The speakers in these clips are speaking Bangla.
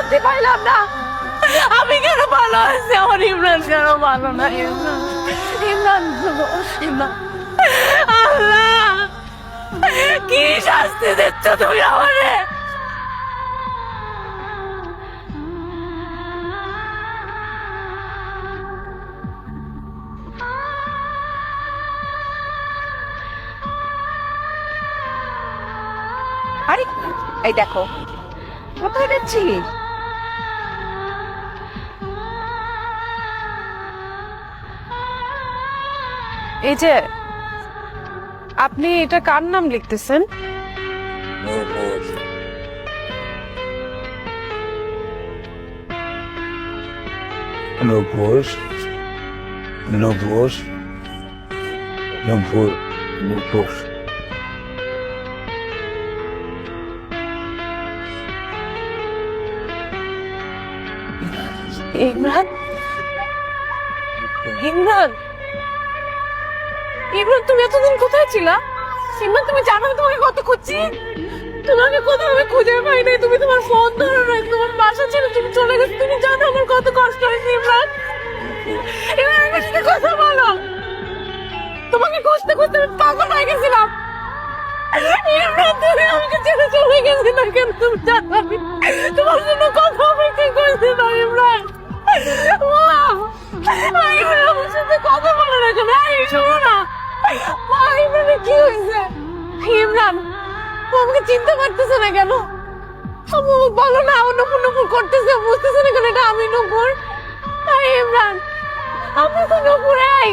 শান্তি পাইলাম না। আমি কেন ভালো আছি, আমার ইমরান কেন ভালো না? ইমরান, ইমরান, ইমরান, আল্লাহ কি শাস্তি দিচ্ছ তুমি আমারে? আরে এই দেখো, কোথায় যাচ্ছি? এই যে আপনি এটা কার নাম লিখতেছেন? নূপুর, নূপুর, নূপুর, নূপুর। ইমরান, ইমরান, ইমরান, তুমি এতদিন কোথায় ছিলা? ইমরান, তুমি জানো আমি তোমাকে কত খুঁজছি? তোমাকে কোথাও আমি খুঁজে পাই নাই। তুমি তোমার ফোন ধরো না, তোমার বাসা ছেড়ে তুমি চলে গেছো। তুমি জানো আমার কত কষ্ট হয়েছে। ইমরান, ইমরান, আমার সাথে কথা বলো। তোমাকে খুঁজতে খুঁজতে আমি পাগল হয়ে গেছিলাম। ইমরান, তুমি আমাকে ছেড়ে চলে গেছিলে কেন? তুমি জানো আমি তোমার জন্য কথা অপেক্ষা করেছিলাম। ইমরান, ইমরান, আমার সাথে কথা বলো না কেন? শোনো না, ইমরানের কি হয়েছে? ইমরান, ও আমাকে চিনতে পারতেছে না কেন? বলো না, ও নুপুর নুপুর করতেছে, বুঝতেছে না কেন এটা আমি নুপুর? ইমরান, আমি তো নুপুর। এই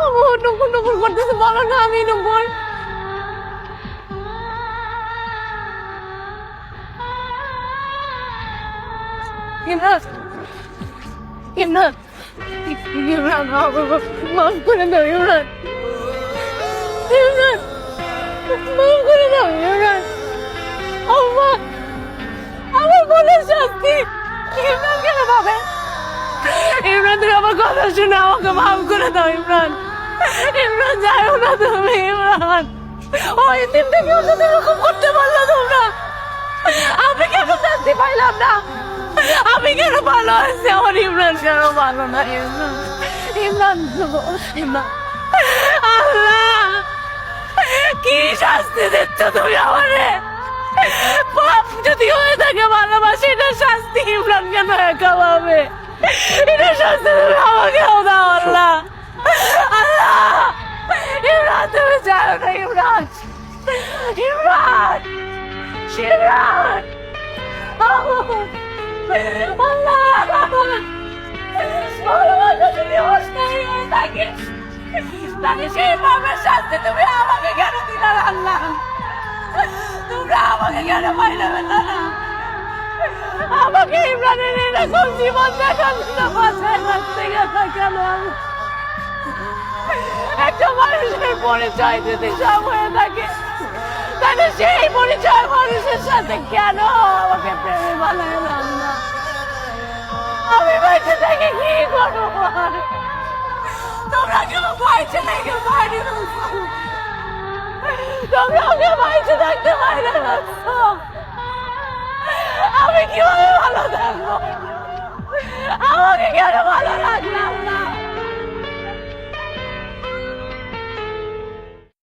ও নুপুর নুপুর করতেছে, বলো না আমি নুপুর। ইমরান, ইমরান, ইমরান, মাফ করে দাও। ইমরান, ইমরান, মাফ করে দাও। ইমরান, আমার আমার বোনের শাস্তি ইমরান কেন পাবে? ইমরান, তুমি আমার কথা শুনে আমাকে মাফ করে দাও। ইমরান, ইমরান, যাও না তুমি। ইমরান, ওই দিন থেকে ওর সাথে এরকম করতে পারলো তোমরা? আমি কেন শাস্তি পাইলাম না? আমি কেন ভালো আছি, আমার ইমরান কেন ভালো না? ইমরান, ইমরান, ইমরান, আল্লাহ কি শাস্তি দিচ্ছ তুমি আমারে? পাপ যদি হয়ে থাকে ভালোবাসা, এটা শাস্তি ইমরান কেন একা পাবে? এটা শাস্তি তুমি আমাকেও দাও। আল্লাহ, আল্লাহ, ইমরান, তুমি যাও না। ইমরান, ইমরান, ইমরান, ভালোবাসা যদি অস্থায়ী হয়ে থাকে, তাহলে সেই পাপের শাস্তি তুমি আমাকে কেন দিলে? আল্লাহ, তোমরা আমাকে কেন পাইলাবে না? আমাকে ইমরানের এরকম জীবন দেখালে না, বাসায় রাখতে গেছে কেন? একটা মানুষের পরিচয় দিতে সব হয়ে থাকে, তাহলে সেই পরিচয় মানুষের সাথে কেন আমাকে প্রেমে বানাইলাম না? আমি বাইরে থেকে কি করবো? তোমরা কেউ বাইরে থেকে বাইরে রাখছো, তোমরা ওকে বাইরে থাকতে বাইরে রাখছো। আমি কিভাবে ভালো থাকবো? আমাকে কেন ভালো রাখলাম না?